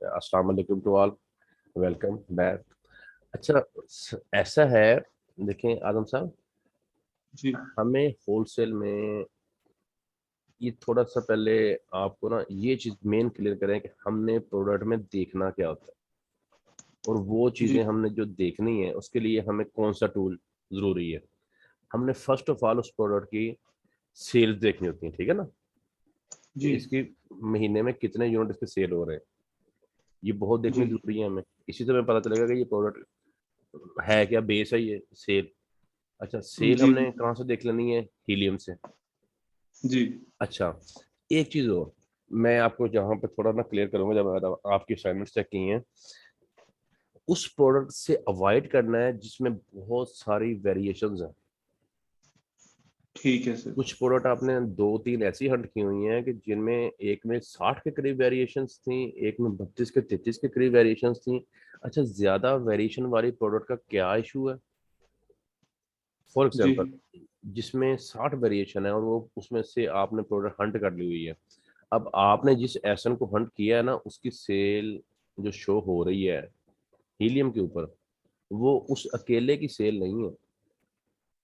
अस्सलाम वालेकुम to all, welcome back. अच्छा, ऐसा है, देखें आदम साहब, जी हमें होलसेल में ये थोड़ा सा पहले आपको ना ये चीज मेन क्लियर करें कि हमने प्रोडक्ट में देखना क्या होता है, और वो जी चीजें हमने जो देखनी है उसके लिए हमें कौन सा टूल जरूरी है। हमने फर्स्ट ऑफ ऑल उस प्रोडक्ट की सेल्स देखनी होती है, ठीक है ना, कि जी इसकी महीने में कितने यूनिट इसके सेल हो रहे हैं, ये बहुत देखनी जी जरूरी है हमें। इसी से हमें पता चलेगा कि ये प्रोडक्ट है क्या, बेस है ये सेल। अच्छा, सेल जी हमने कहाँ से देख लेनी है? हीलियम से। जी अच्छा, एक चीज और मैं आपको जहाँ पे थोड़ा ना क्लियर करूंगा, जब मैंने आपकी असाइनमेंट्स चेक की हैं, उस प्रोडक्ट से अवॉइड करना है जिसमें बहुत सारी वेरिएशंस हैं। ठीक है सर। कुछ प्रोडक्ट आपने दो तीन ऐसी हंट की हुई हैं कि जिनमें एक में 60 के करीब वेरिएशंस थी, एक में 32 के 33 के करीब वेरिएशंस थी। अच्छा, ज्यादा वेरिएशन वाली प्रोडक्ट का क्या इशू है? फॉर जी एग्जाम्पल, जिसमें 60 वेरिएशन है और वो उसमें से आपने प्रोडक्ट हंट कर ली हुई है, अब आपने जिस एसन को हंट किया है ना, उसकी सेल जो शो हो रही है हीलियम के ऊपर, वो उस अकेले की सेल नहीं है।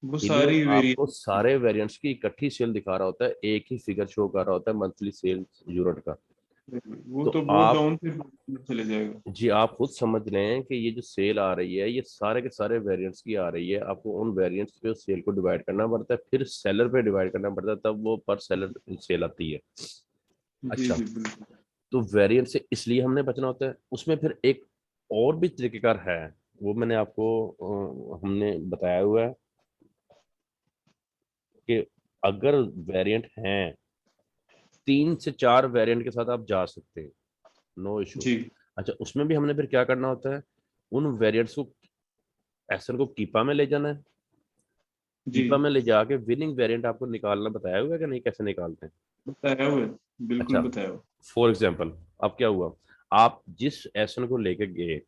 वो हीलियम सारी आपको वेरिएशन। सारे वेरिएंट्स की इकट्ठी सेल दिखा रहा होता है, एक ही फिगर शो कर रहा होता है मंथली सेल यूनिट का। वो तो तो बहुत आप, डाउन से चले जाएगा। जी आप खुद समझ रहे हैं कि ये जो सेल आ रही है ये सारे के सारे वेरिएंट्स की आ रही है, आपको उन वेरिएंट्स पे सेल को डिवाइड करना पड़ता है, फिर सेलर पे डिवाइड करना पड़ता है, तब वो पर सेलर सेल आती है। जी अच्छा, जी बिल्कुल। तो वेरिएंट से इसलिए हमने बचना होता है। उसमें फिर एक और भी तरीकेकार है, वो मैंने आपको हमने बताया हुआ है कि अगर वेरिएंट हैं, 3 से 4 वेरिएंट के साथ आप जा सकते हैं, नो इशू। जी अच्छा, उसमें भी हमने फिर क्या करना होता है, उन वेरिएंट्स को एसएन को कीपा में ले जाना है। जी कीपा में ले जाके विनिंग वेरिएंट आपको निकालना बताया हुआ है कि नहीं, कैसे निकालते हैं? बताया हुआ है, अच्छा, बिल्कुल बताया हुआ। फॉर एग्जाम्पल, अब क्या हुआ, आप जिस एसएन को लेके गए,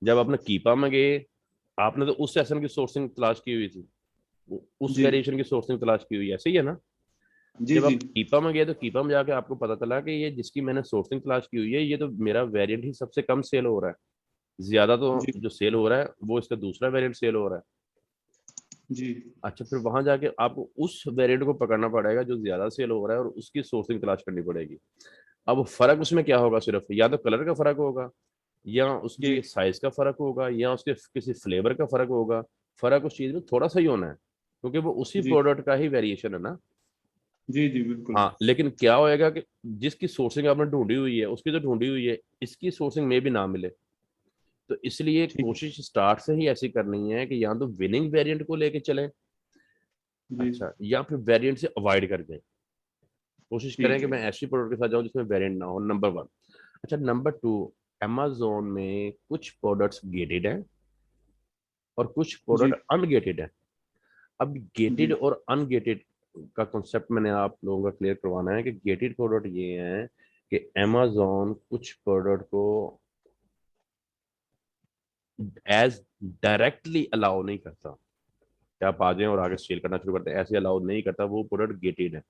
जब आपने कीपा में गए, आपने तो उस एसएन की सोर्सिंग तलाश की हुई थी, उस जी वेरिएशन की सोर्सिंग तलाश की हुई है, ऐसे ही है ना? जी जब जी आप कीपा में गए तो कीपा में जाके आपको पता चला कि ये जिसकी मैंने सोर्सिंग तलाश की हुई है, ये तो मेरा वेरिएंट ही सबसे कम सेल हो रहा है, ज्यादा तो जी जो सेल हो रहा है वो इसका दूसरा वेरिएंट सेल हो रहा है। जी अच्छा, फिर वहां जाके आपको उस वेरिएंट को पकड़ना पड़ेगा जो ज्यादा सेल हो रहा है, और उसकी सोर्सिंग तलाश करनी पड़ेगी। अब फर्क उसमें क्या होगा, सिर्फ या तो कलर का फर्क होगा, या उसके जी साइज का फर्क होगा, या उसके किसी फ्लेवर का फर्क होगा। फर्क उस चीज में थोड़ा सा ही होना है, क्योंकि वो उसी जी प्रोडक्ट का ही वेरिएशन है ना। जी जी बिल्कुल। हाँ, लेकिन क्या होएगा कि जिसकी सोर्सिंग आपने ढूंढी हुई है उसकी तो ढूंढी हुई है, इसकी सोर्सिंग में भी ना मिले। तो इसलिए ठीक। कोशिश स्टार्ट से ही ऐसी करनी है कि या तो विनिंग वेरिएंट को लेके चलें, जी अच्छा, या फिर वेरिएंट से अवॉइड कर दें। कोशिश करें ठीक कि है। मैं ऐसी प्रोडक्ट के साथ जाऊं जिसमें वेरिएंट ना हो, नंबर वन। अच्छा, नंबर टू, अमेजोन में कुछ प्रोडक्ट्स गेटेड हैं और कुछ जी प्रोडक्ट अनगेटेड हैं। अब गेटेड जी और अनगेटेड का कॉन्सेप्ट मैंने आप लोगों का क्लियर करवाना है कि गेटेड प्रोडक्ट ये हैं कि अमेजोन कुछ प्रोडक्ट को एज डायरेक्टली अलाउ नहीं करता कि आप आ जाएं और आगे सेल करना शुरू करते हैं, ऐसे अलाउ नहीं करता, वो प्रोडक्ट गेटेड है।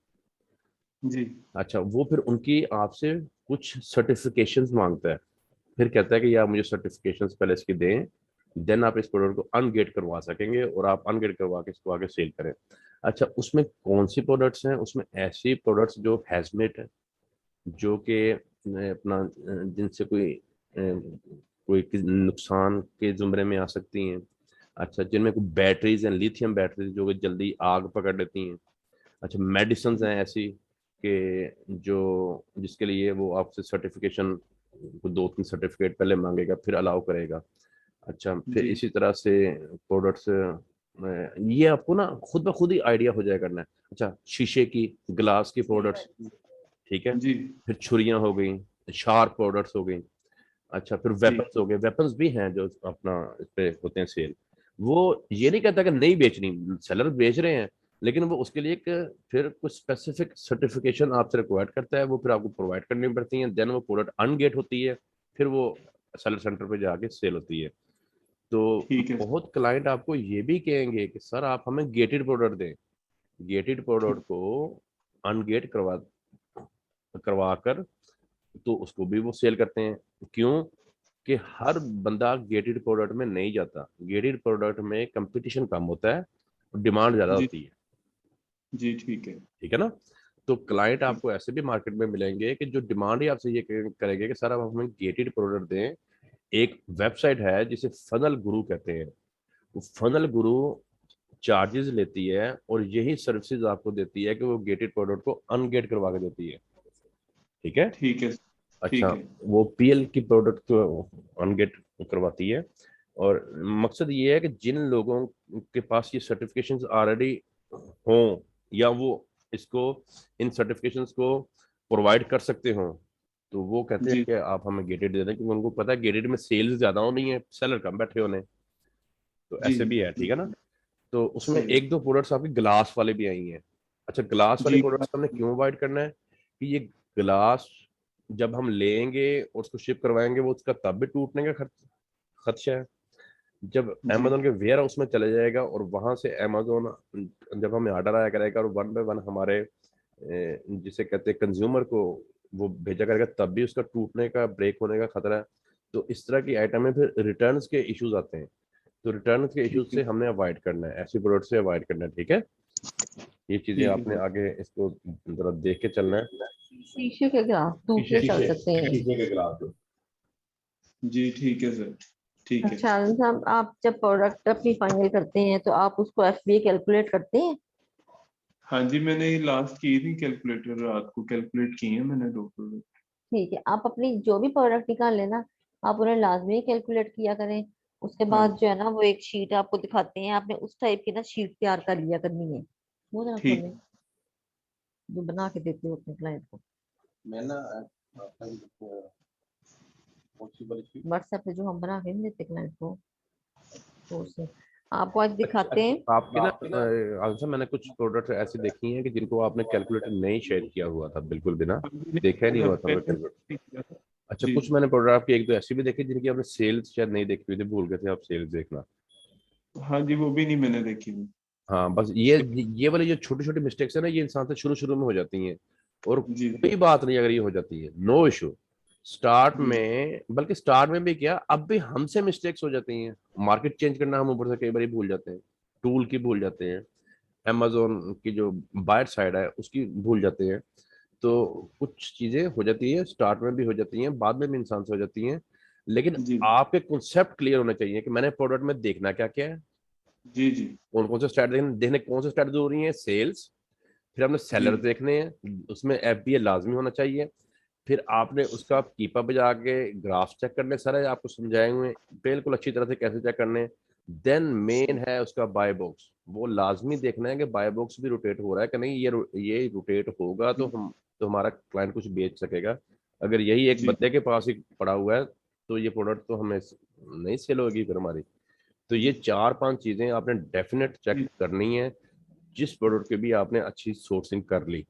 जी अच्छा, वो फिर उनकी आपसे कुछ सर्टिफिकेशंस मांगता है, फिर कहता है कि यार मुझे सर्टिफिकेशंस पहले इसकी दें, देन आप इस प्रोडक्ट को अनगेट करवा सकेंगे और आप अनगेट करवा के इसको आगे सेल करें। अच्छा, उसमें कौन सी प्रोडक्ट्स हैं? उसमें ऐसी प्रोडक्ट्स जो हैजमेट है, जो कि अपना जिनसे कोई नुकसान के जुमरे में आ सकती हैं। अच्छा, जिनमें कोई बैटरीज हैं, लिथियम बैटरीज जो कि जल्दी आग पकड़ लेती हैं। अच्छा, मेडिसिन हैं ऐसी कि जो जिसके लिए वो आपसे सर्टिफिकेशन, को 2-3 सर्टिफिकेट पहले मांगेगा फिर अलाउ करेगा। अच्छा, फिर जी इसी तरह से प्रोडक्ट्स, ये आपको ना खुद ब खुद ही आइडिया हो जाया करना है। अच्छा, शीशे की, ग्लास की प्रोडक्ट्स, ठीक है, जी फिर छुरियां हो गई, शार्प प्रोडक्ट्स हो गई। अच्छा, फिर जी वेपन्स हो गए, वेपन्स भी हैं जो अपना इस पे होते हैं सेल। वो ये नहीं कहता कि नहीं बेचनी, सेलर बेच रहे हैं, लेकिन वो उसके लिए एक फिर कुछ स्पेसिफिक सर्टिफिकेशन आपसे रिक्वायर्ड करता है, वो फिर आपको प्रोवाइड करनी पड़ती है, देन वो प्रोडक्ट अनगेट होती है, फिर वो सेलर सेंटर पे जाके सेल होती है। तो ठीक है सर। बहुत क्लाइंट आपको ये भी कहेंगे कि सर आप हमें गेटेड प्रोडक्ट दें। गेटेड ठीक। प्रोडक्ट को अनगेट करवा करवा कर तो उसको भी वो सेल करते हैं। क्यों? कि हर बंदा गेटेड प्रोडक्ट में नहीं जाता। गेटेड प्रोडक्ट में कंपटीशन कम होता है, डिमांड ज्यादा जी होती है। जी ठीक है। ठीक है ना? तो क्लाइंट ठीक। आपको ऐसे भी मार्केट में मिलेंगे कि जो डिमांड ही आपसे ये करेंगे कि सर आप हमें गेटेड प्रोडक्ट दें। एक वेबसाइट है जिसे फनल गुरु कहते हैं। वो फनल गुरु चार्जेस लेती है और यही सर्विसेज आपको देती है कि वो गेटेड प्रोडक्ट को अनगेट करवा के देती है। ठीक है? ठीक है। अच्छा, ठीक है। वो पीएल की प्रोडक्ट को अनगेट करवाती है। और मकसद ये है कि जिन लोगों के पास ये सर्टिफिकेशंस ऑलरेडी हों, या वो इसको, इन सर्टिफिकेशंस को प्रोवाइड कर सकते हो, तो वो कहते हैं जी कि आप हमें गेटेड दे दें, क्योंकि उनको पता है गेटेड में सेल्स ज्यादा होनी है, सेलर कम बैठे होने। तो जी ऐसे जी भी है। ठीक है ना? तो उसमें सही है। एक दो प्रोडक्ट्स आपके ग्लास वाले भी आई हैं। अच्छा, ग्लास वाले जी प्रोडक्ट्स हमने क्यों अवॉइड करना है? कि ये ग्लास जब हम लेंगे और उसको शिप करवाएंगे, वो उसका तब भी टूटने का खदशा है। जब जी अमेजोन के वेयर हाउस में चले जाएगा और वहां से अमेजोन, जब हमें ऑर्डर आया करेगा और वन बाय वन हमारे जिसे कहते हैं कंज्यूमर को वो भेजा करेगा, तब भी उसका टूटने का, ब्रेक होने का खतरा है। तो इस तरह की आइटम में फिर रिटर्न्स के इश्यूज आते हैं। तो रिटर्न के ठीक इश्यूज है। से हमने अवॉइड करना है, ऐसी प्रोडक्ट से अवॉइड करना है। ठीक है? ये चीजें ठीक है आपने सर। आगे इसको जरा देख के चलना है। शीशे के गिलास शीशे दूसरे चल शीशे सकते हैं। शीशे के गिलास जो। जी ठीक है सर। ठीक है। अच्छा आनंद साहब, आप जब प्रोडक्ट अपनी फाइनल करते हैं तो आप उसको एफबीए कैलकुलेट करते हैं? हाँ जी, मैंने ये लास्ट की थी कैलकुलेटर, रात को कैलकुलेट की है मैंने 2 प्रोडक्ट। ठीक है, आप अपनी जो भी प्रोडक्ट निकाल लेना, आप उन्हें लाजमी कैलकुलेट किया करें। उसके हाँ बाद जी। जो है ना, वो एक शीट आपको दिखाते हैं, आपने उस टाइप की ना शीट तैयार कर लिया करनी है। वो जरा ठीक। खोलें, जो बना के देते हो अपने क्लाइंट को। मैं ना पॉसिबल की। व्हाट्सएप पे जो हम बना के नहीं देते क्लाइंट को, तो उससे आपको आज अच्छा, दिखाते हैं। आपके ना आंसर, मैंने कुछ प्रोडक्ट ऐसी देखी हैं कि जिनको आपने कैलकुलेटर नहीं शेयर किया हुआ था, बिल्कुल भी ना, अभी देखा ही नहीं नहीं, हुआ था उनका पहले कैलकुलेटर। ठीक किया था। अच्छा, जी। कुछ मैंने प्रोडक्ट आपकी एक दो ऐसी भी देखी जिनकी आपने सेल्स शायद नहीं देखी हुई थी, भूल गए थे आप सेल्स देखना। हाँ जी, वो भी नहीं मैंने देखी थी। हाँ, बस ये वाली जो छोटी छोटी मिस्टेक्स है ना, ये इंसान से शुरू शुरू में हो जाती हैं। और जी कोई बात नहीं अगर ये हो जाती है, नो इशू। स्टार्ट जी में, बल्कि स्टार्ट में भी क्या, अब भी हमसे मिस्टेक्स हो जाती हैं। मार्केट चेंज करना हम ऊपर से कई बार भूल जाते हैं, टूल की भूल जाते हैं, amazon की जो बायर साइड है उसकी भूल जाते हैं। तो कुछ चीजें हो जाती है, स्टार्ट में भी हो जाती हैं, बाद में भी इंसान से हो जाती हैं। लेकिन जी आपके कॉन्सेप्ट क्लियर होने चाहिए कि मैंने प्रोडक्ट में देखना क्या क्या है, जी जी कौन कौन से स्टार्ट देखने कौन से स्टार्ट जरूरी है, सेल्स। फिर हमने जी सेलर देखने हैं, उसमें एफबीए लाजमी होना चाहिए। फिर आपने उसका कीपअप जाके ग्राफ चेक करने, सारे आपको समझाए हुए हैं बिल्कुल अच्छी तरह से कैसे चेक करने। देन मेन है उसका बाय बॉक्स, वो लाजमी देखना है कि बाय बॉक्स भी रोटेट हो रहा है कि नहीं। ये रोटेट होगा तो हम, तो हमारा क्लाइंट कुछ बेच सकेगा। अगर यही एक जी बंदे के पास ही पड़ा हुआ है, तो ये प्रोडक्ट तो हमें नहीं सेल होगी फिर हमारी। तो ये जी चार पांच चीजें आपने डेफिनेट चेक जी। करनी है, जिस प्रोडक्ट की भी आपने अच्छी सोर्सिंग कर ली।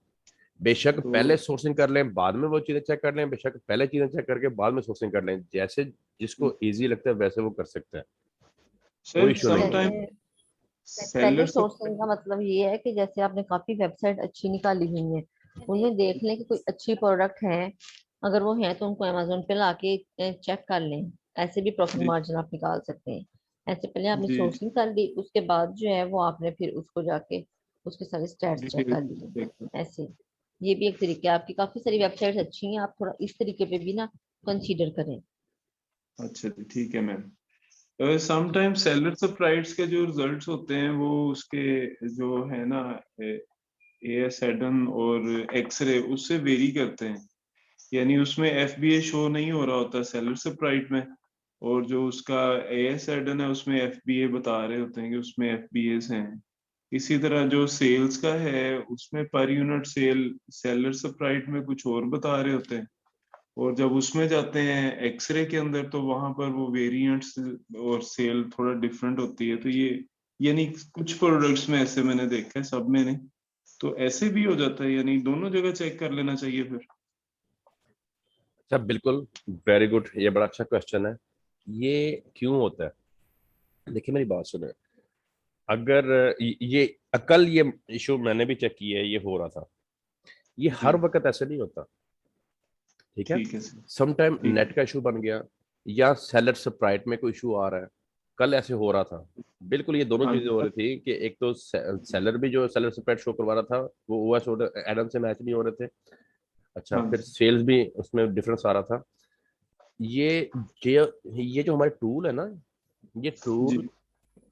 बेशक तो पहले सोर्सिंग कर लें, बाद में वो चीजें चेक कर लें, बेशक पहले चीजें चेक करके बाद में सोर्सिंग कर लें, जैसे जिसको इजी लगता है वैसे वो कर सकता है। कोई सर इशू नहीं है। समटाइम जैसे पहले सेलर्स। सोर्सिंग का मतलब ये है कि जैसे आपने काफी वेबसाइट अच्छी निकाली हुई है, उन्हें देख लें कि कोई अच्छी प्रोडक्ट है। अगर वो है तो उनको अमेजोन पे लाके चेक कर लें। ऐसे भी प्रॉफिट जी मार्जिन आप निकाल सकते हैं। ऐसे पहले आपने जी सोर्सिंग कर ली, उसके बाद जो है वो आपने फिर उसको जाके उसके सारे स्टैट्स चेक डिटेल कर लिए। देखते ऐसे ये भी एक तरीका है। आपकी काफी सारी वेबसाइट्स अच्छी हैं, आप थोड़ा इस तरीके पे भी ना कंसीडर करें। हैं। अच्छा जी, ठीक है मैम। समटाइम सेलर सप्राइड्स के जो रिजल्ट्स होते हैं वो उसके जो है ना, एएसएडन और एक्सरे उससे वेरी करते हैं। यानी उसमें एफबीए शो नहीं हो रहा होता सेलर सप्राइट में, और जो उसका एएसएडन है उसमें एफबीए बता रहे होते हैं कि उसमें एफबीएस हैं। इसी तरह जो सेल्स का है उसमें per unit cell seller Sprite में कुछ और बता रहे होते हैं, और जब उसमें जाते हैं एक्सरे के अंदर तो वहां पर वो वेरिएंट्स और सेल थोड़ा डिफरेंट होती है। तो ये यानी कुछ प्रोडक्ट्स में ऐसे मैंने देखा है, सब में नहीं। तो ऐसे भी हो जाता है, यानी दोनों जगह चेक कर लेना चाहिए फिर। अच्छा, बिल्कुल, वेरी गुड, ये बड़ा अच्छा क्वेश्चन है। ये क्यों होता है? देखिए मेरी बात सुने। अगर ये कल ये इशू मैंने भी चेक किया है, ये हो रहा था। ये जी हर वक्त ऐसे नहीं होता। ठीक है। ठीक है सर। समटाइम ठीक नेट है। का इशू बन गया या सेलर स्प्राइट में कोई इशू आ रहा है। कल ऐसे हो रहा था, बिल्कुल ये दोनों हाँ चीजें जी। हो रही थी कि एक तो सेलर भी जो सेलर स्प्राइट शो करवा रहा था वो ओएस एडम से मैच नहीं हो रहे थे। अच्छा, हाँ फिर जी। सेल्स भी उसमें डिफरेंस आ रहा था। ये ये जो हमारे टूल है ना, ये जी टूल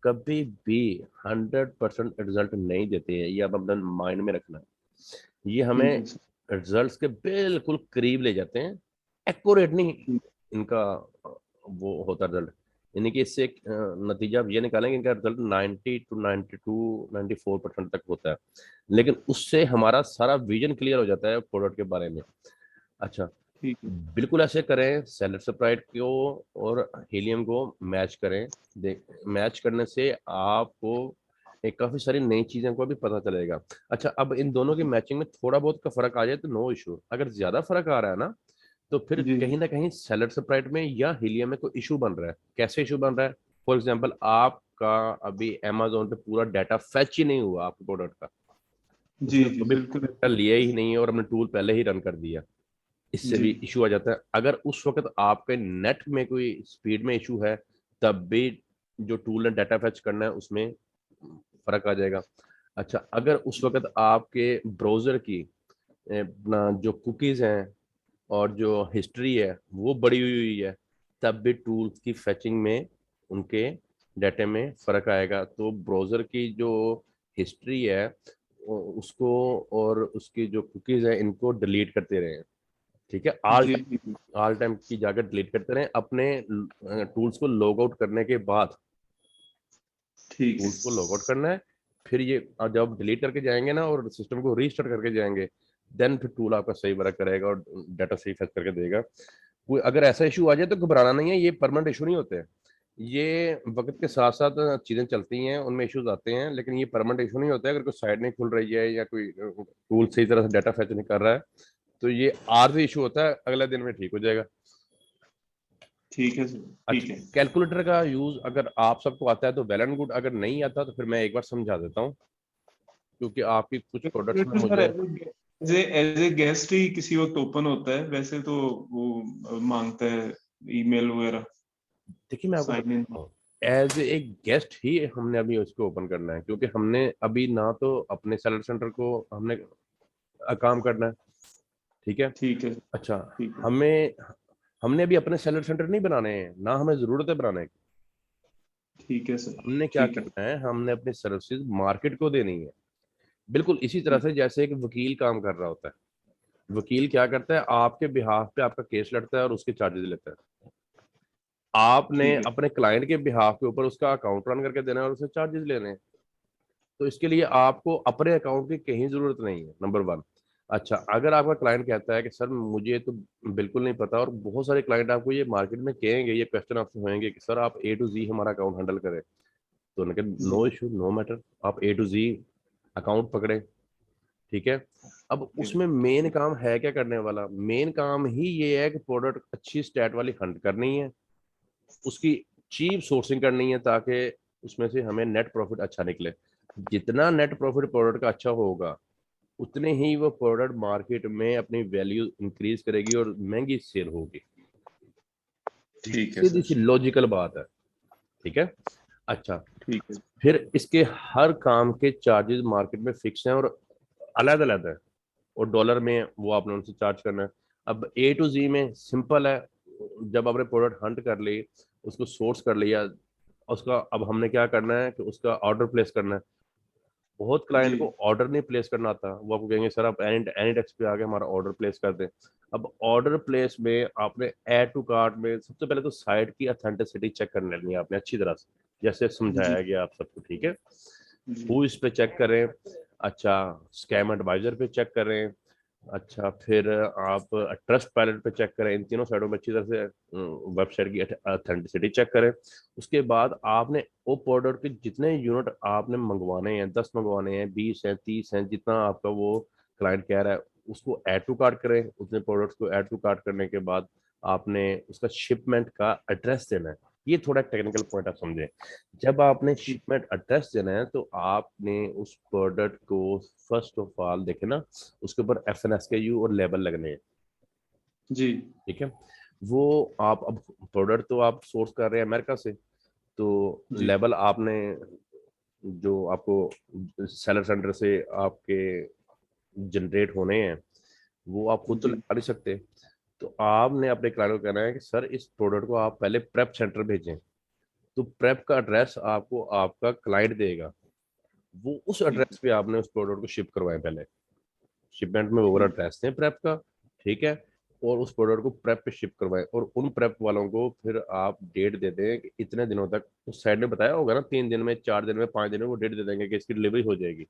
कभी भी 100% रिजल्ट नहीं देते हैं, ये आप अपना माइंड में रखना है। ये हमें ठीक है सर। रिजल्ट्स के बिल्कुल करीब ले जाते हैं, एक्यूरेट नहीं ठीक। इनका वो होता रिजल्ट। यानी कि इससे एक नतीजा आप ये निकालेंगे इनका रिजल्ट 90 टू 92 94% तक होता है, लेकिन उससे हमारा सारा विजन क्लियर हो जाता है प्रोडक्ट के बारे में। अच्छा, ठीक है। बिल्कुल ऐसे करें, सेलर स्प्राइट को और हीलियम को मैच करें। देख, मैच करने से आपको एक काफी सारी नई चीजों को भी पता चलेगा। अच्छा, अब इन दोनों की मैचिंग में थोड़ा बहुत का फर्क आ जाए तो नो इशू, अगर ज्यादा फर्क आ रहा है ना तो फिर जी कहीं ना कहीं सेलर स्प्राइट में या हीलियम में कोई इशू बन रहा है। कैसे इशू बन रहा है? फॉर एग्जाम्पल, आपका अभी अमेजोन पे पूरा डाटा फैच ही नहीं हुआ आपके प्रोडक्ट का, जी उसने जी कभी बिल्कुल। data लिया ही नहीं है और हमने टूल पहले ही रन कर दिया, इससे जी भी इशू आ जाता है। अगर उस वक्त आपके नेट में कोई स्पीड में इशू है, तब भी जो टूल ने डाटा फैच करना है उसमें फर्क आ जाएगा। अच्छा, अगर उस वक्त आपके ब्राउजर की अपना जो कुकीज हैं और जो हिस्ट्री है वो बड़ी हुई है, तब भी टूल्स की फैचिंग में उनके डाटे में फर्क आएगा। तो ब्राउजर की जो हिस्ट्री है उसको और उसकी जो कुकीज है इनको डिलीट करते रहे। ठीक है, जी जी जी। ऑल टाइम की जाकर डिलीट करते रहे अपने टूल्स को लॉग आउट करने के बाद। ठीक है। टूल्स को लॉग आउट करना है, फिर ये जब डिलीट करके जाएंगे ना और सिस्टम को रीस्टार्ट करके जाएंगे, देन फिर टूल आपका सही वर्क करेगा और डाटा सही फैच करके देगा। कोई अगर ऐसा इशू आ जाए तो घबराना नहीं है, ये परमानेंट इशू नहीं होते हैं। ये वक्त के साथ साथ चीजें चलती हैं, उनमें इश्यूज आते हैं, लेकिन ये परमानेंट इशू नहीं होता है। अगर कोई साइट नहीं खुल रही है या कोई टूल सही तरह से डाटा फैच नहीं कर रहा है तो ये आर्जी इशू होता है, अगले दिन में ठीक हो जाएगा। ठीक है सर। अच्छा, ठीक है। कैलकुलेटर का यूज अगर आप सबको आता है तो वेल एंड गुड, अगर नहीं आता तो फिर मैं एक बार समझा देता हूँ, क्योंकि आपकी कुछ प्रोडक्ट्स में सर मुझे। एज ए गेस्ट ही किसी वक्त ओपन होता है, वैसे तो वो मांगता है ईमेल वगैरह देखिए, मैं आपको साइन इन। बताता हूँ, एज ए गेस्ट ही हमने अभी उसको ओपन करना है, क्योंकि हमने अभी ना तो अपने सेलर सेंटर को हमने काम करना है। ठीक है। ठीक है। अच्छा, ठीक है। हमें हमने अभी अपने सेलर सेंटर नहीं बनाने हैं, ना हमें जरूरत है बनाने की। ठीक है सर। हमने क्या ठीक है। करना है, हमने अपनी सर्विसेज मार्केट को देनी है। बिल्कुल इसी तरह ठीक। से जैसे एक वकील काम कर रहा होता है। वकील क्या करता है, आपके बिहाफ पे आपका केस लड़ता है और उसके चार्जेस लेता है। आपने ठीक है। अपने क्लाइंट के बिहाफ के ऊपर उसका अकाउंट रन करके देना है और उससे चार्जेस लेने हैं। तो इसके लिए आपको अपने अकाउंट की कहीं जरूरत नहीं है, नंबर वन। अच्छा, अगर आपका क्लाइंट कहता है कि सर मुझे तो बिल्कुल नहीं पता, और बहुत सारे क्लाइंट आपको ये मार्केट में कहेंगे, ये क्वेश्चन आपसे होंगे कि सर आप ए टू जी हमारा अकाउंट हैंडल करें, तो उन्होंने कहा जी। नो इशू नो मैटर, आप ए टू जी अकाउंट पकड़े। ठीक है। अब ठीक उसमें मेन काम है क्या करने वाला? मेन काम ही ये है कि प्रोडक्ट अच्छी स्टैट वाली हंट करनी है, उसकी चीप सोर्सिंग करनी है, ताकि उसमें से हमें नेट प्रॉफिट अच्छा निकले। जितना नेट प्रॉफिट प्रोडक्ट का अच्छा होगा, उतने ही वो प्रोडक्ट मार्केट में अपनी वैल्यू इंक्रीज करेगी और महंगी सेल होगी। ठीक है सीधी सी सर। लॉजिकल बात है। ठीक है। अच्छा, ठीक है। फिर इसके हर काम के चार्जेस मार्केट में फिक्स हैं और अलग अलग है, और डॉलर में वो आपने उनसे चार्ज करना है। अब ए टू जी में सिंपल है, जब आपने प्रोडक्ट हंट कर ली, उसको सोर्स कर लिया, उसका अब हमने क्या करना है कि उसका ऑर्डर प्लेस करना है। बहुत क्लाइंट जी को ऑर्डर नहीं प्लेस करना आता, वो आपको कहेंगे सर आप एनी एनी डेस्क पे आके हमारा ऑर्डर प्लेस कर दें। अब ऑर्डर प्लेस में आपने ऐड टू कार्ट में सबसे पहले तो साइट की अथेंटिसिटी चेक करनी लेनी है आपने अच्छी तरह से, जैसे जी समझाया गया आप सबको। ठीक है। जी। हु इस पे चेक करें। अच्छा, स्कैम एडवाइजर पे चेक करें। अच्छा, फिर आप ट्रस्ट पायलट पे चेक करें। इन तीनों साइडों में अच्छी तरह से वेबसाइट की अथेंटिसिटी चेक करें। उसके बाद आपने वो प्रोडक्ट के जितने यूनिट आपने मंगवाने हैं, 10 मंगवाने हैं, 20 हैं, 30 हैं, जितना आपका वो क्लाइंट कह रहा है, उसको ऐड टू कार्ट करें। उतने प्रोडक्ट्स को ऐड टू कार्ट करने के बाद आपने उसका शिपमेंट का एड्रेस देना है। ये थोड़ा टेक्निकल पॉइंट आप समझें। जब आपने ठीक। शिपमेंट एड्रेस देना है तो आपने उस प्रोडक्ट को फर्स्ट ऑफ ऑल देखे ना, उसके ऊपर FNSKU और लेबल लगने हैं। जी ठीक है। वो आप अब प्रोडक्ट तो आप सोर्स कर रहे हैं अमेरिका से, तो जी लेवल आपने जो आपको सेलर सेंटर से आपके जनरेट होने हैं वो आप खुद तो जी लगा नहीं सकते। तो आपने अपने क्लाइंट को कहना है कि सर इस प्रोडक्ट को आप पहले प्रेप सेंटर भेजें। तो प्रेप का एड्रेस आपको आपका क्लाइंट देगा, वो उस ठीक एड्रेस पे आपने उस प्रोडक्ट को शिप करवाए पहले। शिपमेंट में वो ठीक एड्रेस है प्रेप का, ठीक है। और उस प्रोडक्ट को प्रेप पे शिप करवाएं, और उन प्रेप वालों को फिर आप डेट दे दें कि इतने दिनों तक, उस साइड ने बताया होगा ना 3 दिन में, 4 दिन में, 5 दिन में, वो डेट दे देंगे कि इसकी डिलीवरी हो जाएगी।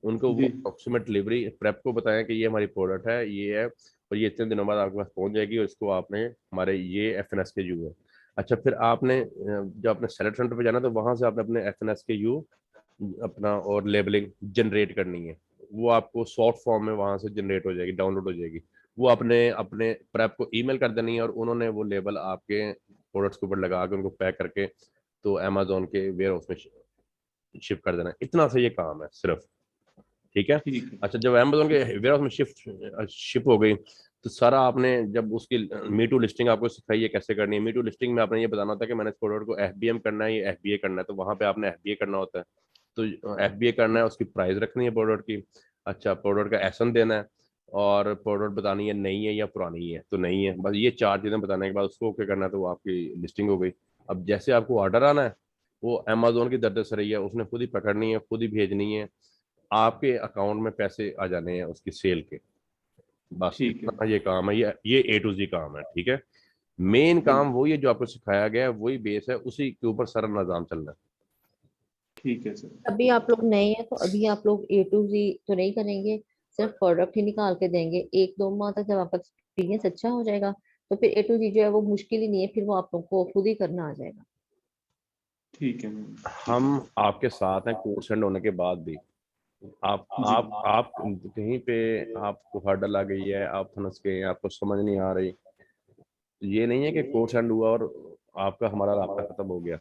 उनको वो जी अप्रोक्सीमेट डिलीवरी प्रेप को बताया कि ये हमारी प्रोडक्ट है, ये है, और ये इतने दिनों बाद आपके पास पहुंच जाएगी, और इसको आपने हमारे ये FNS के यू है। अच्छा, फिर आपने जब अपने सेलेक्ट सेंटर पे जाना तो वहां से आपने अपने FNS के यू अपना और लेबलिंग जनरेट करनी है। वो आपको सॉफ्ट फॉर्म में वहां से जनरेट हो जाएगी, डाउनलोड हो जाएगी। वो अपने अपने प्रेप को ईमेल कर देनी है, और उन्होंने वो लेबल आपके प्रोडक्ट्स के ऊपर लगा के उनको पैक करके तो अमेजोन के वेयर हाउस में शिप कर देना है। इतना सा ये काम है सिर्फ, ठीक है। ठीक है अच्छा, जब अमेजोन के वेयर हाउस में शिप हो गई, तो सारा आपने जब उसकी मीटू लिस्टिंग आपको सिखाई है कैसे करनी है। मीटू लिस्टिंग में आपने ये बताना होता है कि मैंने इस प्रोडक्ट को FBM करना है या FBA करना है, तो वहां पे आपने FBA करना होता है। तो FBA करना है, उसकी प्राइस रखनी है प्रोडक्ट की। अच्छा, प्रोडक्ट का एसन देना है, और प्रोडक्ट बतानी है नई है या पुरानी है, तो नहीं है, बस ये 4 चीजें बताने के बाद उसको ओके करना है, तो वो आपकी लिस्टिंग हो गई। अब जैसे आपको ऑर्डर आना है, वो अमेजोन की दरद सर है, उसने खुद ही पकड़नी है, खुद ही भेजनी है, आपके अकाउंट में पैसे आ जाने हैं उसकी सेल के। बस ठीक है इतना ये काम है, ये A to Z काम है, ठीक है। मेन काम बिल्कुल वही है जो आपको सिखाया गया है, वही बेस है, उसी के ऊपर सारा निजाम चल रहा है। ठीक है सर अभी आप लोग नए हैं तो अभी आप लोग A to Z तो नहीं करेंगे, सिर्फ प्रोडक्ट ही निकाल के देंगे। 1-2 माह तक जब आपका एक्सपीरियंस अच्छा हो जाएगा तो फिर A to Z जो है वो मुश्किल ही नहीं है, फिर वो आप लोग को खुद ही करना आ जाएगा। ठीक है मैम ठीक हम है आपके साथ हैं कोर्स एंड होने के बाद भी। जी आप कहीं पे आपको हर्डल आ गई है, आप फंस गए हैं, आपको समझ नहीं आ रही, तो ये नहीं है कि कोर्स एंड हुआ और आपका हमारा रास्ता खत्म हो गया।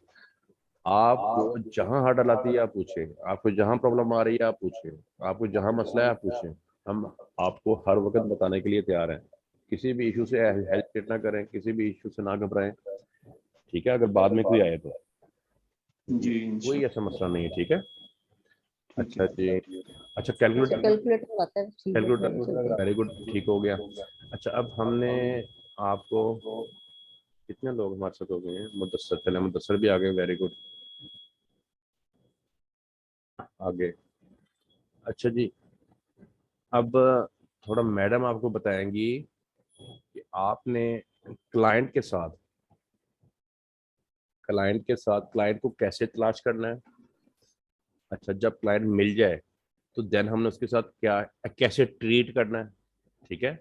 आपको जहां हर्डल आती है आप पूछें, आपको जहां प्रॉब्लम आ रही है आप पूछें, आपको जहां मसला है आप पूछें। हम आपको हर वक्त बताने के लिए तैयार हैं। किसी भी इशू से हेजिटेट ना करें, किसी भी इशू से ना घबराएं, ठीक है। अगर बाद में कोई आए तो जी कोई ऐसा इंशाल्लाह मसला नहीं है, ठीक है। ठीक है अच्छा जी। अच्छा, अच्छा, कैलकुलेटर, कैलकुलेटर आता है, ठीक है, फिर चलते कैलकुलेटर हैं। वेरी गुड, ठीक हो गया। अच्छा, अब हमने आपको, कितने लोग हमारे साथ हो गए हैं, मुदस्सर, चले मुदस्सर भी आ गए, वेरी गुड, आगे। अच्छा जी, अब थोड़ा मैडम आपको बताएंगी कि आपने क्लाइंट के साथ क्लाइंट को कैसे तलाश करना है। अच्छा, जब क्लाइंट मिल जाए तो देन हमने उसके साथ क्या कैसे ट्रीट करना है, ठीक है।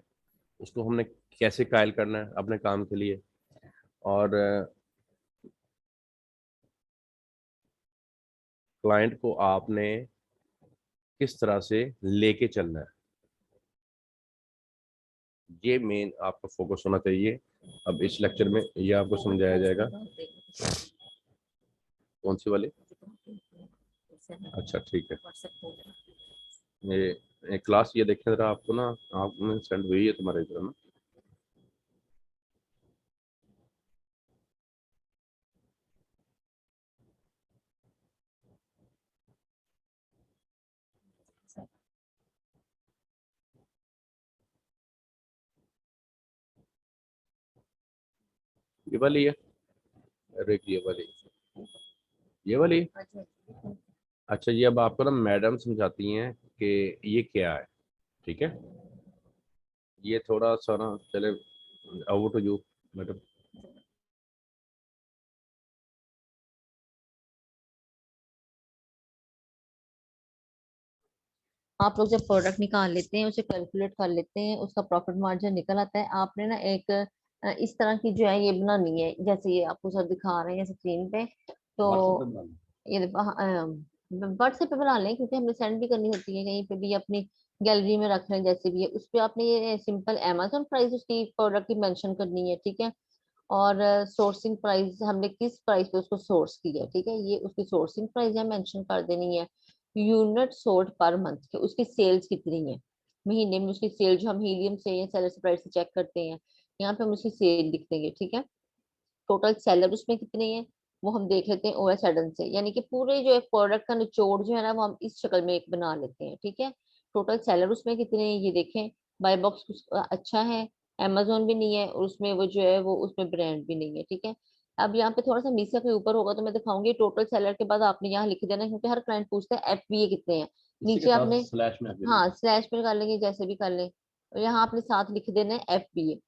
उसको हमने कैसे कायल करना है अपने काम के लिए, और क्लाइंट को आपने किस तरह से लेके चलना है, ये मेन आपका फोकस होना चाहिए। अब इस लेक्चर में ये आपको समझाया जाएगा। कौन सी वाली? अच्छा, ठीक है। ये क्लास ये देखें जरा, आपको ना, आपने सेंड हुई है तुम्हारे इधर ना। ये वाली है, अरे ये वाली। अच्छा, ये अब आपको ना मैडम समझाती हैं कि ये क्या है, ठीक है। ये थोड़ा सा ना चले, ओवर टू यू मैडम। आप लोग जब प्रोडक्ट निकाल लेते हैं, उसे कैलकुलेट कर लेते हैं, उसका प्रॉफिट मार्जिन निकल आता है, आपने ना एक इस तरह की जो है ये बनानी है, जैसे ये आपको सर दिखा रहे हैं स्क्रीन पे। तो व्हाट्सएप पे बना लो। ये व्हाट्सएप पे बना लें, क्योंकि हमें सेंड भी करनी होती है कहीं पे भी, अपनी गैलरी में रख लें जैसे भी है। उस पे आपने ये सिंपल अमेजोन प्राइस उसकी प्रोडक्ट की मेंशन करनी है, ठीक है। और सोर्सिंग प्राइस हमने किस प्राइस पे उसको सोर्स किया है, ठीक है, ये उसकी सोर्सिंग प्राइस है मेंशन कर देनी है। यूनिट सोल्ड पर मंथ के उसकी सेल्स कितनी है, महीने में उसकी सेल जो हम हीलियम से या सेलर प्राइस से चेक करते हैं, यहाँ पे हम उसकी सेल लिख देंगे, ठीक है। टोटल सेलर उसमें कितने हैं वो हम देख लेते हैं ओएस एडन से, यानी कि पूरे जो है प्रोडक्ट का निचोड़ जो है ना वो हम इस शक्ल में एक बना लेते हैं, ठीक है। टोटल सेलर उसमें कितने हैं ये देखें, बाय बॉक्स अच्छा है, amazon भी नहीं है, और उसमें वो जो है वो उसमें ब्रांड भी नहीं है, ठीक है। अब यहाँ पे थोड़ा सा नीचे के ऊपर होगा तो मैं दिखाऊंगी, टोटल सेलर के बाद आपने यहाँ लिख देना, क्योंकि हर क्लाइंट पूछता है एफबीए कितने हैं। इसी के नीचे साथ आपने, स्लैश में हाँ स्लैश पे कर लेंगे, जैसे भी कर लें, और यहाँ आपने साथ लिख देना है एफबीए।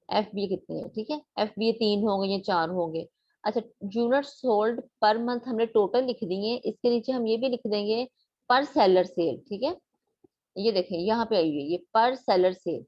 एफबीए कितने हैं, ठीक है, एफबीए 3 होंगे या 4 होंगे। अच्छा, यूनिट सोल्ड पर मंथ हमने टोटल लिख दिए, इसके नीचे हम ये भी लिख देंगे पर सेलर सेल, ठीक है। ये देखें यहाँ पे आई हुई है ये पर सेलर सेल,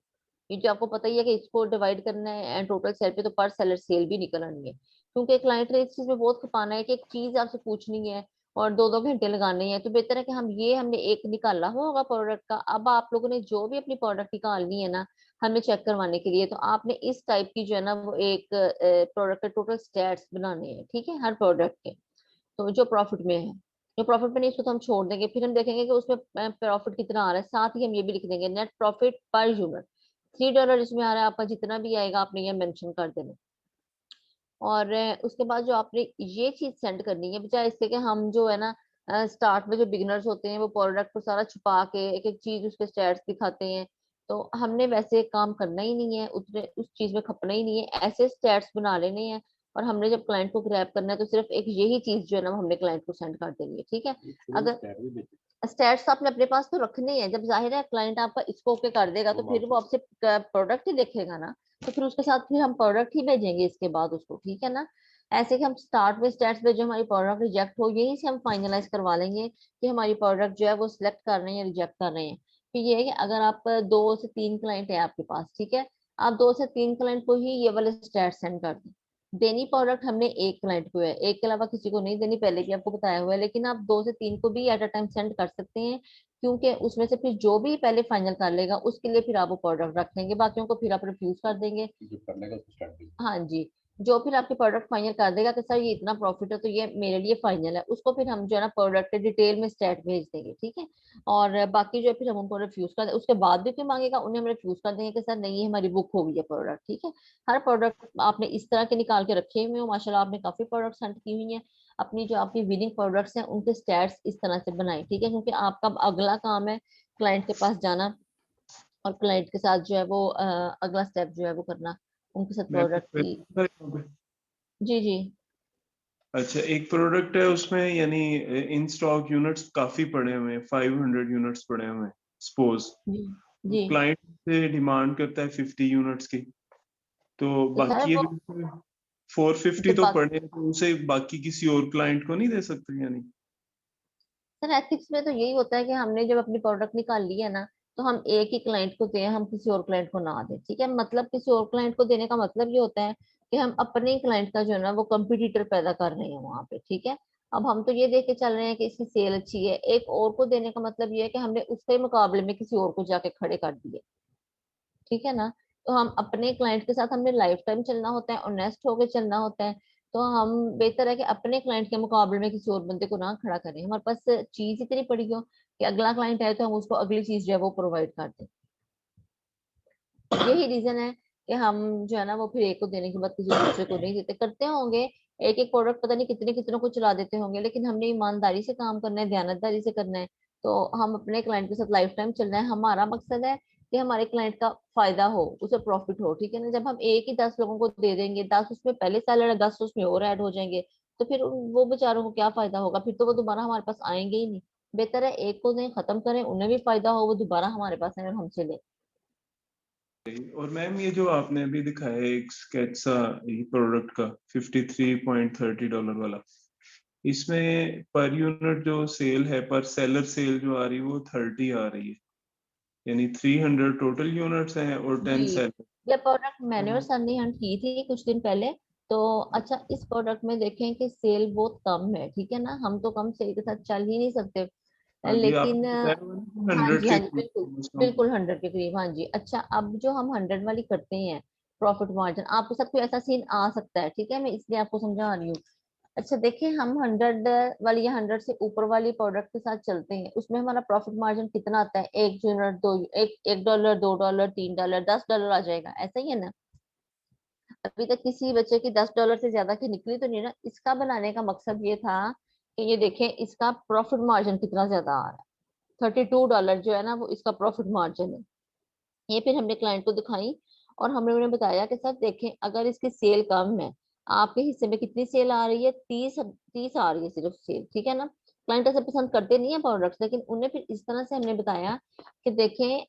ये जो आपको पता ही है कि इसको डिवाइड करना है एंड टोटल सेल पे, तो पर सेलर सेल भी निकल आनी है, क्योंकि क्लाइंट ने इस चीज में बहुत खपाना है कि एक चीज आपसे पूछनी है और 2-2 घंटे लगाने हैं, तो बेहतर है कि हम ये हमने एक निकाला होगा प्रोडक्ट का। अब आप लोगों ने जो भी अपनी प्रोडक्ट निकालनी है ना हमें चेक करवाने के लिए, तो आपने इस टाइप की जो है ना वो एक प्रोडक्ट के टोटल स्टैट्स बनाने हैं, ठीक है, हर प्रोडक्ट के। तो जो प्रॉफिट में है, जो प्रॉफिट में नहीं उसको तो हम छोड़ देंगे, फिर हम देखेंगे कि उसमें प्रॉफिट कितना आ रहा है, साथ ही हम ये भी लिख देंगे नेट प्रॉफिट पर यूनिट। $3 इसमें आ रहा है आपका, जितना भी आएगा आपने ये मेंशन कर देना। और उसके बाद जो आपने ये चीज सेंड करनी है, बजाय इससे कि हम जो है ना स्टार्ट में जो बिगिनर्स होते हैं वो प्रोडक्ट को सारा छुपा के एक एक चीज उसके स्टेट्स दिखाते हैं, तो हमने वैसे काम करना ही नहीं है, उतने उस चीज में खपना ही नहीं है, ऐसे स्टेट्स बना लेने हैं। और हमने जब क्लाइंट को ग्रैब करना है तो सिर्फ एक यही चीज जो है ना वो हमने क्लाइंट को सेंड कर देनी है, ठीक है। अगर स्टैट्स आपने अपने पास तो रखने हैं, जब जाहिर है क्लाइंट आपका इसको ओके कर देगा तो फिर वो आपसे प्रोडक्ट ही देखेगा ना, तो फिर उसके साथ फिर हम प्रोडक्ट ही भेजेंगे इसके बाद उसको, ठीक है ना। ऐसे कि हम स्टार्ट में स्टैट्स भेजे, हमारी प्रोडक्ट रिजेक्ट हो, यही से हम फाइनलाइज करवा लेंगे कि हमारी प्रोडक्ट जो है वो सिलेक्ट कर रहे हैं या रिजेक्ट कर रहे हैं। फिर ये है कि अगर आप 2 से 3 क्लाइंट है आपके पास, ठीक है, आप 2 से 3 क्लाइंट को ही ये वाले स्टैट सेंड कर दें। देनी प्रोडक्ट हमने एक क्लाइंट को है, एक के अलावा किसी को नहीं देनी, पहले भी आपको बताया हुआ है, लेकिन आप 2 से 3 को भी एट अ टाइम सेंड कर सकते हैं, क्योंकि उसमें से फिर जो भी पहले फाइनल कर लेगा उसके लिए फिर आप वो प्रोडक्ट रख लेंगे, बाकियों को फिर आप रिफ्यूज कर देंगे। जो कर लेगा उसको स्टार्ट कीजिए। हाँ जी, जो फिर आपके प्रोडक्ट फाइनल कर देगा कि सर ये इतना प्रॉफिट है तो ये मेरे लिए फाइनल है, उसको फिर हम जो है ना प्रोडक्ट डिटेल में स्टेट भेज देंगे, ठीक है। और बाकी जो है फिर हम उनको रिफ्यूज कर, उसके बाद भी कोई मांगेगा उन्हें हम रिफ्यूज कर देंगे कि सर नहीं, ये हमारी बुक हो गई है प्रोडक्ट, ठीक है। हर प्रोडक्ट आपने इस तरह के निकाल के रखे हुए हो, माशाल्लाह आपने काफी प्रोडक्ट सेंड की हुई हैं। अपनी जो आपकी विनिंग प्रोडक्ट्स हैं उनके स्टैट्स इस तरह से बनाए, ठीक है, क्योंकि आपका अब अगला काम है क्लाइंट के पास जाना और क्लाइंट के साथ जो है वो अगला स्टेप जो है वो करना, उनके साथ मैं प्रोडक्ट की। यहाँ पे, जी जी अच्छा एक प्रोडक्ट है उसमें यानी इन स्टॉक यूनिट्स काफी पड़े हुए हैं, 500 यूनिट्स पड़े हुए हैं सपोज, जी जी। क्लाइंट से डिमांड करता है 50 यूनिट्स की, तो तो सर बाकी वो, अगर 450 तो तो पड़े हैं, तो उसे बाकी किसी और क्लाइंट को नहीं दे सकते यानी? सर एथिक्स में तो यही होता है कि हमने जब अपनी प्रोडक्ट निकाल ली है ना तो हम एक ही क्लाइंट को दें, हम किसी और क्लाइंट को ना दें, ठीक है। मतलब किसी और क्लाइंट को देने का मतलब ये होता है कि हम अपने ही क्लाइंट का जो है ना वो कंपटीटर पैदा कर रहे हैं वहां पे, ठीक है। अब हम तो ये देख के चल रहे हैं कि इसकी सेल अच्छी है, एक और को देने का मतलब ये है कि हमने उसके मुकाबले में किसी और को जाके खड़े कर दिए, ठीक है ना। तो हम अपने क्लाइंट के साथ हमने लाइफ टाइम चलना होता है, ऑनेस्ट होकर चलना होता है, तो हम बेहतर है कि अपने क्लाइंट के मुकाबले में किसी और बंदे को ना खड़ा करें, हमारे पास चीज इतनी पड़ी हो कि अगला क्लाइंट आए तो हम उसको अगली चीज जो है वो प्रोवाइड कर दें। यही रीजन है कि हम जो है ना वो फिर एक को देने के बाद किसी दूसरे को नहीं देते, करते होंगे एक एक प्रोडक्ट पता नहीं कितने कितनों को चला देते होंगे, लेकिन हमने ईमानदारी से काम करना है, दयानतदारी से करना है। तो हम अपने क्लाइंट के साथ लाइफ टाइम चलना है, हमारा मकसद है कि हमारे क्लाइंट का फायदा हो, उसे प्रॉफिट हो, ठीक है ना। जब हम एक ही 10 लोगों को दे देंगे, 10 उसमें पहले सेलर है, 10 उसमें और ऐड हो जाएंगे, तो फिर वो बेचारों को क्या फायदा होगा, फिर तो वो दोबारा हमारे पास आएंगे ही नहीं। बेहतर है एक को दें, खत्म करें, उन्हें भी फायदा हो, वो दोबारा हमारे पास आए और हमसे ले। और मैम ये जो आपने अभी दिखाया है एक स्केच सा ये प्रोडक्ट का $53.30 वाला, इसमें पर यूनिट जो सेल है, पर सेलर सेल जो आ रही है वो 30 आ रही है, यानी 300 टोटल यूनिट्स हैं और जी, 10 सेलर। ये प्रोडक्ट मैंने और सर ने हंट की थी कुछ दिन पहले। तो अच्छा, इस प्रोडक्ट में देखें कि सेल बहुत कम है, ठीक है ना, हम तो कम सेल के साथ चल ही नहीं सकते, हाँ जी, लेकिन आपने बताया हाँ 100 जी के हाँ जी, बिल्कुल करीब। बिल्कुल 100 के करीब, हाँ जी। अच्छा, अब जो हम 100 वाली करते हैं प्रॉफिट मार्जिन, आपके साथ कोई ऐसा सीन आ सकता है, ठीक है, मैं इसलिए आपको समझा रही हूँ। अच्छा देखिए, हम 100 वाली या 100 से ऊपर वाली प्रोडक्ट के साथ चलते हैं, उसमें हमारा प्रॉफिट मार्जिन कितना आता है, 1 यूनिट, 2, $1, $2, $3, $10 आ जाएगा, ऐसा ही है ना। अभी तक किसी बच्चे की $10 से ज्यादा की निकली तो नहीं ना। इसका बनाने का मकसद ये था कि ये देखें इसका प्रॉफिट मार्जिन कितना ज्यादा आ रहा है। $32 जो है ना वो इसका प्रॉफिट मार्जिन है। ये फिर हमने क्लाइंट को दिखाई और हमने उन्हें बताया कि सर देखें अगर इसकी सेल कम है, आपके हिस्से में कितनी सेल आ रही है, 30 आ रही है सिर्फ सेल, ठीक है ना। क्लाइंट ऐसे पसंद करते नहीं है प्रोडक्ट्स, लेकिन उन्हें फिर इस तरह से हमने बताया कि देखें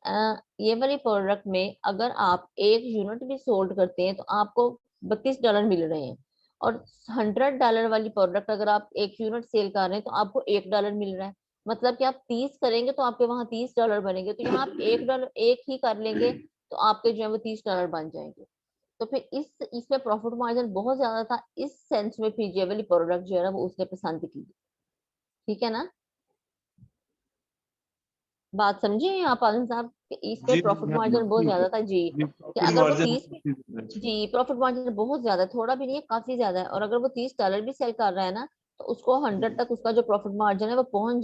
ये वाली प्रोडक्ट में अगर आप 1 यूनिट भी सोल्ड करते हैं तो आपको $32 मिल रहे हैं, और $100 वाली प्रोडक्ट अगर आप 1 यूनिट सेल कर रहे हैं तो आपको $1 मिल रहा है। मतलब कि आप 30 करेंगे तो आपके वहां $30 बनेंगे, तो यहाँ आप $1 एक ही कर लेंगे तो आपके जो है वो $30 बन जाएंगे। तो फिर इसमें प्रॉफिट मार्जिन बहुत ज्यादा था, इस सेंस में फिर ये वाली प्रोडक्ट जो है ना वो उसने पसंद की। ठीक है ना, बात समझे आप आनंद साहब, कि इस पे जी प्रॉफिट हाँ मार्जिन बहुत ठीक है ज्यादा था जी। जी, कि प्रॉफिट अगर वो मार्जिन 30, जी प्रॉफिट मार्जिन बहुत ज्यादा है, थोड़ा भी नहीं है काफी ज्यादा है, और अगर वो $30 भी सेल कर रहा है ना तो उसको 100 तक उसका जो प्रॉफिट मार्जिन है वो पहुंच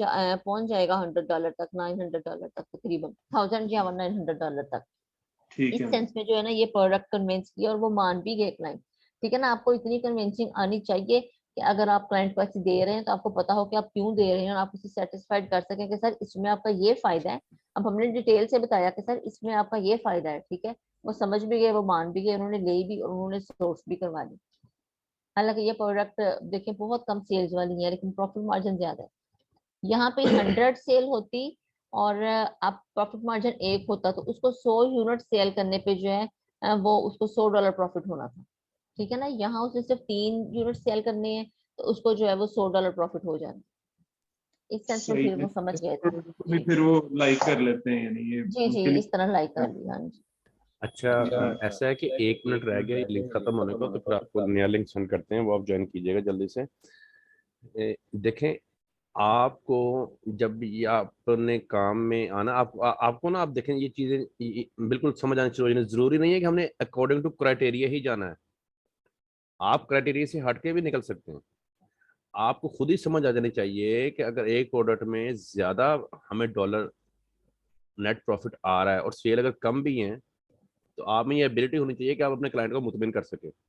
जाएगा $100 तक, $900 तक, तकरीबन 1000 या $900 तक। ठीक इस है सेंस में जो है ना ये प्रोडक्ट कन्विंस किया और वो मान भी गए क्लाइंट। ठीक है ना, आपको इतनी कन्विंसिंग आनी चाहिए कि अगर आप क्लाइंट को ऐसे दे रहे हैं तो आपको पता हो कि आप क्यों दे रहे हैं, और आप उसे सेटिस्फाइड कर सकें कि सर इसमें आपका ये फायदा है। अब हमने डिटेल से बताया कि सर इसमें आपका ये फायदा है, ठीक है, वो समझ भी गए, वो मान भी गए, उन्होंने ले भी और उन्होंने सोर्स भी करवा ली। हालांकि ये प्रोडक्ट देखिए बहुत कम सेल्स वाली है लेकिन प्रॉफिट मार्जिन ज्यादा है। यहाँ पे 100 सेल होती और आप प्रॉफिट मार्जिन 1 होता तो उसको 100 यूनिट सेल करने पे जो है वो उसको $100 प्रॉफिट होना था। ठीक है ना, यहाँ उसने सिर्फ 3 यूनिट सेल करने हैं तो उसको जो है वो $100 प्रॉफिट हो जाना। इस सेंस में सही फिर है। वो समझ इस गए थे प्रोडक्ट को भी जी। फिर वो लाइक कर लेते हैं, यानी ये जी जी उनके लिए इस तरह लाइक कर लिया, हाँ जी। अच्छा, ऐसा है कि 1 मिनट रह गया लिंक खत्म होने को, तो फिर आपको नया लिंक सेंड करते हैं, वो आप ज्वाइन कीजिएगा जल्दी से। देखें, आपको जब भी आपने काम में आना, आपको ना, आप देखें ये चीजें बिल्कुल समझ आनी चाहिए। जरूरी नहीं है कि हमने अकॉर्डिंग टू क्राइटेरिया ही जाना है, आप क्राइटेरिया से हट के भी निकल सकते हैं। आपको खुद ही समझ आ जानी चाहिए कि अगर एक प्रोडक्ट में ज्यादा हमें डॉलर नेट प्रॉफिट आ रहा है और सेल अगर कम भी है, तो आप में ये एबिलिटी होनी चाहिए कि आप अपने क्लाइंट को मुतमिन कर सके।